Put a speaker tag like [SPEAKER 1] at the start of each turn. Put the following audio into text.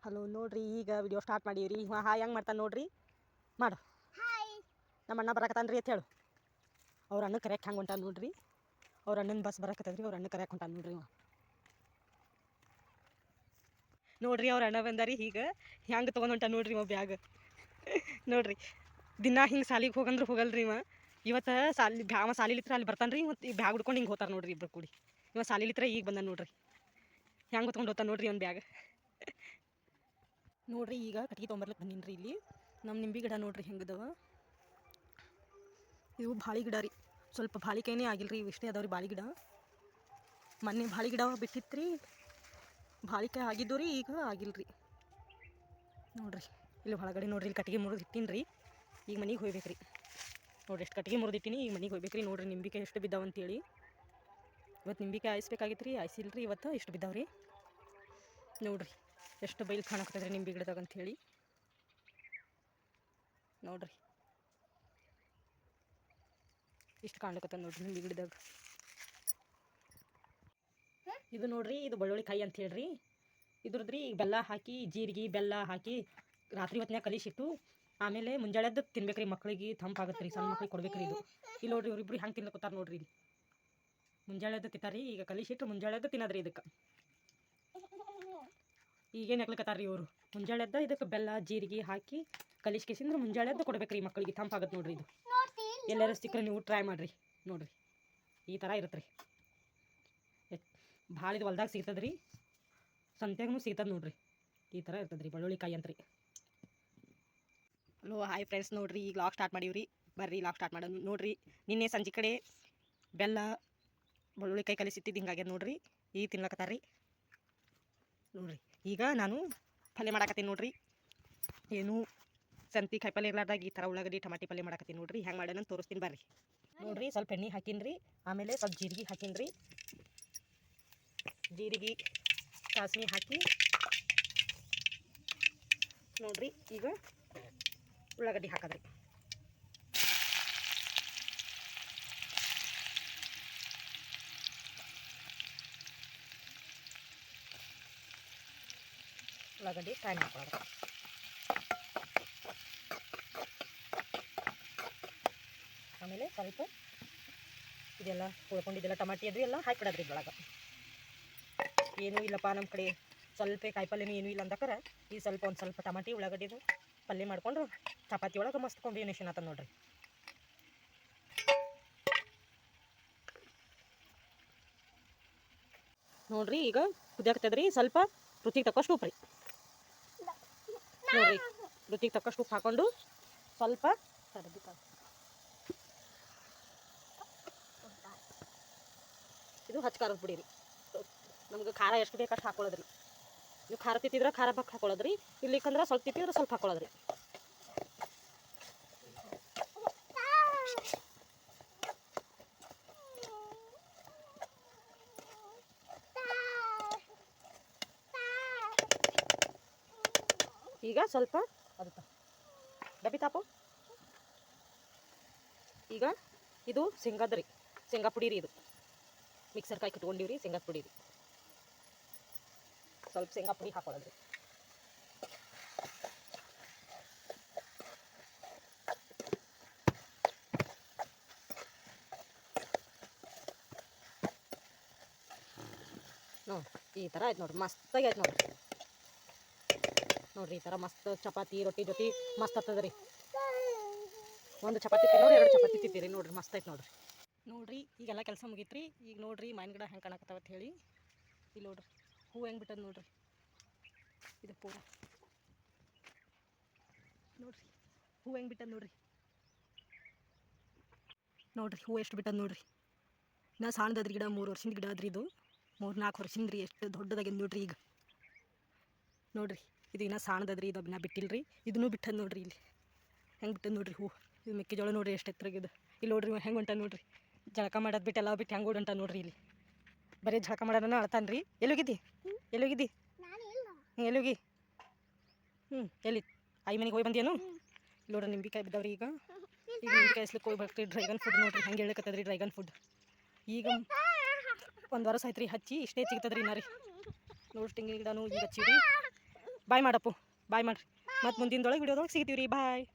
[SPEAKER 1] Hello ನೋಡ್ರಿ, ಈಗ video start ಮಾಡೀವ್ರಿ. Hi ಹೆಂಗೆ ಮಾಡ್ತಾನೆ ನೋಡ್ರಿ, ಮಾಡು. ನಮ್ಮ ಅಣ್ಣ ಬರಕತ್ತಾನ್ರಿ ಅಂತ ಹೇಳು. ಅವ್ರ ಅಣ್ಣ ಕರೆಯಕ್ಕೆ ಹಂಗೆ ಹೊಂಟಾನ ನೋಡ್ರಿ. ಅವ್ರ ಅಣ್ಣನ ಬಸ್ ಬರಕತ್ತದ್ರಿ, ಅವ್ರ ಅಣ್ಣ ಕರೆಯಕ್ಕೆ ಹೊಂಟಾನ ನೋಡ್ರಿ. ನೋಡ್ರಿ ಅವ್ರ ಅಣ್ಣ ಬಂದಾರಿ. ಈಗ ಹೆಂಗೆ ತೊಗೊಂಡು ಹೊಂಟಾನ ನೋಡ್ರಿ ಇವ ಬ್ಯಾಗ್. ನೋಡ್ರಿ, ದಿನ ಹಿಂಗೆ ಸಾಲಿಗೆ ಹೋಗಂದ್ರೆ ಹೋಗಲ್ರಿ ಇವ. ಇವತ್ತು ಅವ ಸಾಲಿಲಿತ್ರ ಅಲ್ಲಿ ಬರ್ತಾನೆ ರೀ. ಮತ್ತು ಈ ಬ್ಯಾಗ್ ಹುಡ್ಕೊಂಡು ಹಿಂಗೆ ಹೋಗ್ತಾರೆ ನೋಡ್ರಿ ಇಬ್ರು ಕೂಡಿ. ಇವ ಸಾಲಿಲಿತ್ರ ಈಗ ಬಂದ ನೋಡ್ರಿ. ಹೆಂಗೆ ಹೊತ್ಕೊಂಡು ಹೋಗ್ತಾನೆ ನೋಡ್ರಿ ಒಂದು ಬ್ಯಾಗ್. ನೋಡ್ರಿ, ಈಗ ಕಟ್ಟಿಗೆ ತೊಗೊಂಬರ್ಲಿಕ್ಕೆ ಬಂದೀನಿ ಇಲ್ಲಿ. ನಮ್ಮ ನಿಂಬೆ ಗಿಡ ನೋಡ್ರಿ ಹೆಂಗದವ. ಇವು ಭಾಳಿ ಗಿಡ ರೀ. ಸ್ವಲ್ಪ ಭಾಳಿಕೈನೇ ಆಗಿಲ್ರಿ, ಇವು ಇಷ್ಟೇ ಅದಾವ್ರಿ ಭಾಳಿ ಗಿಡ. ಮೊನ್ನೆ ಭಾಳಿ ಗಿಡ ಬಿಟ್ಟಿತ್ತು ರೀ, ಭಾಳಿಕಾಯಿ ಆಗಿದ್ದು ರೀ, ಈಗ ಆಗಿಲ್ರಿ. ನೋಡ್ರಿ ಇಲ್ಲಿ ಹೊಳಗಡೆ ನೋಡ್ರಿ, ಇಲ್ಲಿ ಕಟ್ಟಿಗೆ ಮುರಿದು ಇಟ್ಟೀನಿ ರೀ. ಈಗ ಮನೆಗೆ ಹೋಗ್ಬೇಕು ರೀ. ನೋಡ್ರಿ ಎಷ್ಟು ಕಟ್ಟಿಗೆ ಮುರಿದಿಟ್ಟಿನಿ, ಈಗ ಮನೆಗೆ ಹೋಗ್ಬೇಕು ರೀ. ನೋಡ್ರಿ ನಿಂಬಿಕಾಯಿ ಎಷ್ಟು ಬಿದ್ದಾವಂತೇಳಿ. ಇವತ್ತು ನಿಂಬಿಕಾಯಿ ಆಯಿಸ್ಬೇಕಾಗಿತ್ತು ರೀ, ಆಯಿಸಿಲ್ರಿ. ಇವತ್ತು ಎಷ್ಟು ಬಿದ್ದಾವ್ರಿ ನೋಡ್ರಿ. ಎಷ್ಟು ಬೈಲ್ ಕಾಣಕತ್ತದ್ರಿ ನಿಂಬೆ ಗಿಡದಾಗ ಅಂಥೇಳಿ. ನೋಡ್ರಿ ಇಷ್ಟು ಕಾಣ್ಲಿಕ್ಕತ್ತ ನೋಡ್ರಿ ನಿಂಬೆ ಗಿಡದಾಗ. ಇದು ನೋಡ್ರಿ, ಇದು ಬೆಳ್ಳುಳ್ಳಿ ಕಾಯಿ ಅಂತ ಹೇಳ್ರಿ. ಇದ್ರದ್ರಿ ಬೆಲ್ಲ ಹಾಕಿ, ಜೀರಿಗೆ ಬೆಲ್ಲ ಹಾಕಿ ರಾತ್ರಿ ಹೊತ್ತಿನಾಗ ಕಲಿಸಿಟ್ಟು ಆಮೇಲೆ ಮುಂಜಾಳೆದ್ದು ತಿನ್ಬೇಕ್ರಿ. ಮಕ್ಳಿಗೆ ತಂಪಾಗತ್ತೆ ರೀ, ಸಣ್ಣ ಮಕ್ಳಿಗೆ ಕೊಡ್ಬೇಕ್ರಿ ಇದು. ಇಲ್ಲಿ ನೋಡ್ರಿ ಇವ್ರಿಬ್ರು ಹೆಂಗೆ ತಿನ್ಲಕ್ಕೊತಾರ ನೋಡ್ರಿ. ಇಲ್ಲಿ ಮುಂಜಾಳೆದ್ದು ತಿಂತಾರಿ. ಈಗ ಕಲಿಸಿಟ್ಟು ಮುಂಜಾಳೆದ್ದು ತಿನ್ನೋದ್ರಿ ಇದಕ್ಕೆ. ಈಗೇನು ಹಾಕ್ಲಿಕ್ಕತ್ತಾರ ರೀ ಇವರು. ಮುಂಜಾಳೆದ್ದು ಇದಕ್ಕೆ ಬೆಲ್ಲ ಜೀರಿಗೆ ಹಾಕಿ ಕಲಿಸ್ಕೇಸಿಂದ್ರೆ ಮುಂಜಾಳೆದ್ದು ಕೊಡ್ಬೇಕ್ರಿ ಮಕ್ಕಳಿಗೆ, ತಂಪಾಗತ್ತೆ ನೋಡ್ರಿ ಇದು. ಎಲ್ಲರೂ ಸಿಕ್ಕರೆ ನೀವು ಟ್ರೈ ಮಾಡಿರಿ. ನೋಡ್ರಿ ಈ ಥರ ಇರುತ್ತೆ ರೀ. ಭಾಳ ಇದು ಹೊಲ್ದಾಗ ಸಿಗ್ತದೆ ರೀ, ಸಂತ್ಯಾಗೂ ಸಿಗ್ತದೆ ನೋಡ್ರಿ. ಈ ಥರ ಇರ್ತದೆ ರೀ ಬೆಳ್ಳುಳ್ಳಿ ಕಾಯಿ ಅಂತ ರೀ. ಹಲೋ ಹಾಯ್ ಫ್ರೆಂಡ್ಸ್, ನೋಡ್ರಿ ಈಗ ಲಾಗ್ ಸ್ಟಾರ್ಟ್ ಮಾಡೀವ್ರಿ. ಬರ್ರಿ ಲಾಗ್ ಸ್ಟಾರ್ಟ್ ಮಾಡೋದು. ನೋಡ್ರಿ ನಿನ್ನೆ ಸಂಜೆ ಕಡೆ ಬೆಲ್ಲ ಬೆಳ್ಳುಳ್ಳಿ ಕಾಯಿ ಕಲಿಸಿಟ್ಟಿದ್ದು ಹಿಂಗಾಗ್ಯದ ನೋಡ್ರಿ. ಈಗ ತಿನ್ಲಕತ್ತಾರ ರೀ ನೋಡ್ರಿ. ಈಗ ನಾನು ಪಲ್ಯ ಮಾಡಾಕತ್ತೀನಿ ನೋಡ್ರಿ. ಏನು ಸಂತಿ ಕಾಯಿ ಪಲ್ಯ ಇರ್ಲಾರ್ದಾಗ ಈ ಥರ ಉಳ್ಳಾಗಡ್ಡಿ ಟಮಾಟಿ ಪಲ್ಯ ಮಾಡಾಕತ್ತೀನಿ ನೋಡ್ರಿ. ಹೆಂಗೆ ಮಾಡೋಣ ತೋರಿಸ್ತೀನಿ ಬರ್ರಿ. ನೋಡ್ರಿ ಸ್ವಲ್ಪ ಎಣ್ಣೆ ಹಾಕೀನಿ ರೀ, ಆಮೇಲೆ ಸ್ವಲ್ಪ ಜೀರಿಗೆ ಹಾಕೀನಿ ರೀ. ಜೀರಿಗೆ ಸಾಸಿವೆ ಹಾಕಿ ನೋಡ್ರಿ. ಈಗ ಉಳ್ಳಾಗಡ್ಡಿ ಹಾಕೋದ್ರಿ. ಉಳ್ಳಾಗಡ್ಡಿ ಕಾಯಿ ಹಾಕೊಳ್ಳೋದು. ಆಮೇಲೆ ಸ್ವಲ್ಪ ಇದೆಲ್ಲ ಹುಳ್ಕೊಂಡಿದ್ದೆಲ್ಲ ಟಮಾಟಿ ಅದು ಎಲ್ಲ ಹಾಕಿಬಿಡೋದ್ರಿ ಇದ್ರೊಳಗೆ. ಏನೂ ಇಲ್ಲಪ್ಪ ನಮ್ಮ ಕಡೆ ಸ್ವಲ್ಪ ಕಾಯಿಪಲ್ಯನೂ ಏನೂ ಇಲ್ಲ ಅಂದಕ್ಕಾರ ಈ ಸ್ವಲ್ಪ ಒಂದು ಸ್ವಲ್ಪ ಟಮಾಟಿ ಉಳ್ಳಾಗಡ್ಡಿದು ಪಲ್ಯ ಮಾಡ್ಕೊಂಡ್ರು ಚಪಾತಿ ಒಳಗೆ ಮಸ್ತ್ ಕಾಂಬಿನೇಷನ್ ಆತದ ನೋಡ್ರಿ. ನೋಡ್ರಿ ಈಗ ಕುದಿಯಾಕ್ತದ್ರಿ. ಸ್ವಲ್ಪ ರುಚಿಗೆ ತಕ್ಕಷ್ಟು ಉಪ್ಪು ರೀ. ನೋಡ್ರಿ ರುಚಿಗೆ ತಕ್ಕಷ್ಟು ಉಪ್ಪು ಹಾಕ್ಕೊಂಡು ಸ್ವಲ್ಪ ಇದು ಹಚ್ಚ ಖಾರದ ಪುಡಿ ರೀ. ನಮ್ಗೆ ಖಾರ ಎಷ್ಟು ಬೇಕು ಅಷ್ಟು ಹಾಕೊಳ್ಳೋದ್ರಿ. ನೀವು ಖಾರ ತಿಂತಿದ್ರೆ ಖಾರ ಬಾಕ್ ಹಾಕೊಳ್ಳೋದ್ರಿ, ಇರ್ಲಿಕ್ಕಂದ್ರೆ ಸ್ವಲ್ಪ ತಿಂತಿದ್ರೆ ಸ್ವಲ್ಪ ಹಾಕೊಳ್ಳೋದ್ರಿ. ಈಗ ಸ್ವಲ್ಪ ಅದಕ್ಕೆ ಡಬ್ಬಿ ತಾಪು. ಈಗ ಇದು ಶೇಂಗಾದ ರೀ, ಶೇಂಗಾ ಪುಡಿ ರೀ. ಇದು ಮಿಕ್ಸರ್ ಕಾಯಿ ಕಿಟ್ಕೊಂಡಿವ್ರಿ, ಶೇಂಗಾ ಪುಡಿ ರೀ. ಸ್ವಲ್ಪ ಶೇಂಗಾ ಪುಡಿ ಹಾಕೊಳ್ಳೋದ್ರಿ. ನೋಡಿ ಈ ಥರ ಆಯ್ತು ನೋಡ್ರಿ, ಮಸ್ತಾಗಿ ಆಯ್ತು ನೋಡ್ರಿ. ನೋಡ್ರಿ ಈ ಥರ ಮಸ್ತ್ ಚಪಾತಿ ರೊಟ್ಟಿ ಜೊತೆ ಮಸ್ತ್ ಆಗ್ತದೆ ರೀ. ಒಂದು ಚಪಾತಿ ತಿನ್ನೋರು 2 ಚಪಾತಿ ತಿಂತೀರಿ ನೋಡ್ರಿ, ಮಸ್ತ್ ಆಯ್ತು ನೋಡ್ರಿ. ನೋಡ್ರಿ ಈಗೆಲ್ಲ ಕೆಲಸ ಮುಗೀತ್ರಿ. ಈಗ ನೋಡ್ರಿ ಮಾವಿನ ಗಿಡ ಹೆಂಗೆ ಕಾಣಕತ್ತಾವತ್ತು ಹೇಳಿ. ಇಲ್ಲಿ ನೋಡ್ರಿ ಹೂವು ಹೆಂಗೆ ಬಿಟ್ಟದ ನೋಡ್ರಿ. ಇದು ಪೂರ ನೋಡ್ರಿ ಹೂವು ಹೆಂಗೆ ಬಿಟ್ಟದ ನೋಡ್ರಿ. ನೋಡ್ರಿ ಹೂವು ಎಷ್ಟು ಬಿಟ್ಟದ ನೋಡ್ರಿ. ನಾ ಸಣ್ಣದದ್ರಿ ಗಿಡ, 3 ವರ್ಷದ ಗಿಡ ಅದ್ರಿ ಇದು. 3-4 ವರ್ಷದಿಂದ ರೀ, ಎಷ್ಟು ದೊಡ್ಡದಾಗ್ಯದ ನೋಡ್ರಿ. ಈಗ ನೋಡ್ರಿ ಇದು ಇನ್ನೂ ಸಣ್ಣದದ್ರಿ, ಇದು ಇನ್ನೂ ಬಿಟ್ಟಿಲ್ರಿ. ಇದನ್ನೂ ಬಿಟ್ಟದ ನೋಡ್ರಿ. ಇಲ್ಲಿ ಹೆಂಗೆ ಬಿಟ್ಟದ ನೋಡ್ರಿ ಹೂವು. ಇದು ಮೆಕ್ಕೆಜೋಳ ನೋಡ್ರಿ ಎಷ್ಟು ಎತ್ತರಾಗಿದೆ. ಇಲ್ಲಿ ನೋಡ್ರಿ ಹೆಂಗೆ ಹೊಂಟ ನೋಡ್ರಿ. ಜಳಕ ಮಾಡೋದು ಬಿಟ್ಟು ಎಲ್ಲ ಬಿಟ್ಟು ಹೆಂಗೆ ಓಡಂಟ ನೋಡ್ರಿ. ಇಲ್ಲಿ ಬರೀ ಜಳಕ ಮಾಡೋದನ್ನ ಅಳ್ತಾನೆ ರೀ. ಎಲ್ಲೋಗಿದ್ದಿ ಎಲ್ಲೋಗಿದ್ದಿ ಎಲ್ಲೋಗಿ ಎಲ್ಲಿ ಆಯಿ ಮನೆಗೆ ಹೋಗಿ ಬಂದೇನು. ಇಲ್ಲಿ ನೋಡ್ರಿ ನಿಂಬಿಕಾಯಿ ಬಿದ್ದಾವ್ರಿ. ಈಗ ನಿಂಬಿಕಾಯಿ ಹೆಸ್ಲಿಕ್ಕೆ ಹೋಗಿ ಬರ್ತೀವಿ. ಡ್ರ್ಯಾಗನ್ ಫ್ರೂಟ್ ನೋಡ್ರಿ ಹೆಂಗೆ ಹೇಳಕತ್ತದ್ರಿ. ಡ್ರ್ಯಾಗನ್ ಫ್ರೂಟ್ ಈಗ 1 ವರ್ಷ ಆಯ್ತು ರೀ ಹಚ್ಚಿ, ಇಷ್ಟೇ ಸಿಗ್ತದ್ರಿ ಇನ್ನ ರೀ. ನೋಡಿ ತೆಂಗಿನ ಗಿಡನೂ ಈಗ ಹಚ್ಚಿರಿ. ಬಾಯ್ ಮಾಡಪ್ಪು, ಬಾಯ್ ಮಾಡಿರಿ. ಮತ್ತು ಮುಂದಿನದೊಳಗೆ ವಿಡಿಯೋದೊಳಗೆ ಸಿಗ್ತೀವಿ ರೀ. ಬಾಯ್.